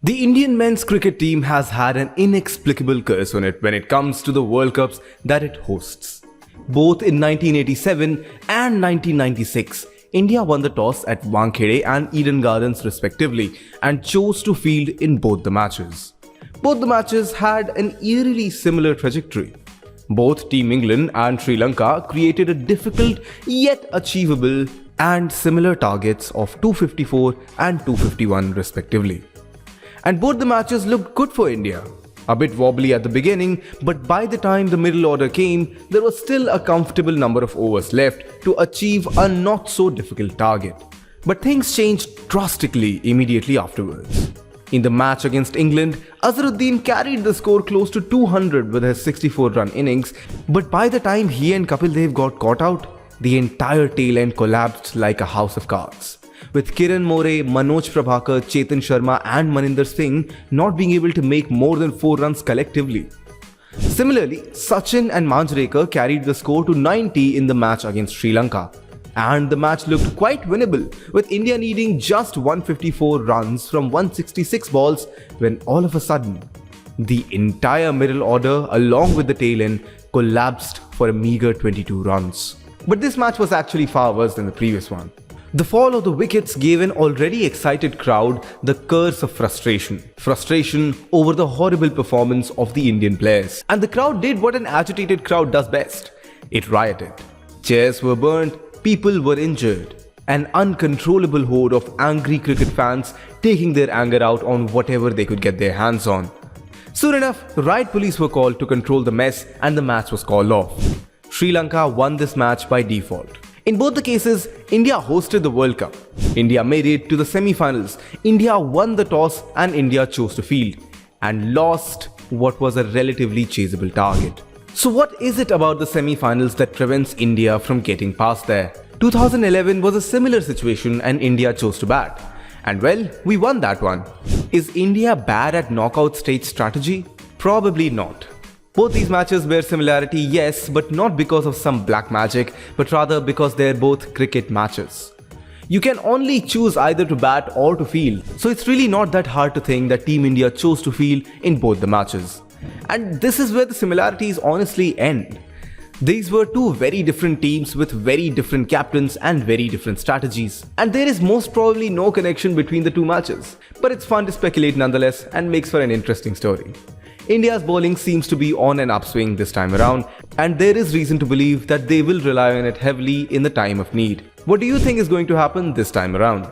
The Indian men's cricket team has had an inexplicable curse on it when it comes to the World Cups that it hosts. Both in 1987 and 1996, India won the toss at Wankhede and Eden Gardens respectively and chose to field in both the matches. Both the matches had an eerily similar trajectory. Both Team England and Sri Lanka created a difficult yet achievable and similar targets of 254 and 251 respectively. And both the matches looked good for India. A bit wobbly at the beginning, but by the time the middle order came, there was still a comfortable number of overs left to achieve a not so difficult target. But things changed drastically immediately afterwards. In the match against England, Azharuddin carried the score close to 200 with his 64-run innings, but by the time he and Kapil Dev got caught out, the entire tail end collapsed like a house of cards. With Kiran More, Manoj Prabhakar, Chetan Sharma and Maninder Singh not being able to make more than 4 runs collectively. Similarly, Sachin and Manjrekar carried the score to 90 in the match against Sri Lanka. And the match looked quite winnable, with India needing just 154 runs from 166 balls when all of a sudden, the entire middle order along with the tail end collapsed for a meager 22 runs. But this match was actually far worse than the previous one. The fall of the wickets gave an already excited crowd the curse of frustration. Frustration over the horrible performance of the Indian players. And the crowd did what an agitated crowd does best. It rioted. Chairs were burnt, people were injured. An uncontrollable horde of angry cricket fans taking their anger out on whatever they could get their hands on. Soon enough, riot police were called to control the mess and the match was called off. Sri Lanka won this match by default. In both the cases, India hosted the World Cup. India made it to the semi-finals. India won the toss and India chose to field and lost what was a relatively chaseable target. So what is it about the semi-finals that prevents India from getting past there? 2011 was a similar situation and India chose to bat. And well, we won that one. Is India bad at knockout stage strategy? Probably not. Both these matches bear similarity, yes, but not because of some black magic, but rather because they're both cricket matches. You can only choose either to bat or to field, so it's really not that hard to think that Team India chose to field in both the matches. And this is where the similarities honestly end. These were two very different teams with very different captains and very different strategies. And there is most probably no connection between the two matches. But it's fun to speculate nonetheless and makes for an interesting story. India's bowling seems to be on an upswing this time around, and there is reason to believe that they will rely on it heavily in the time of need. What do you think is going to happen this time around?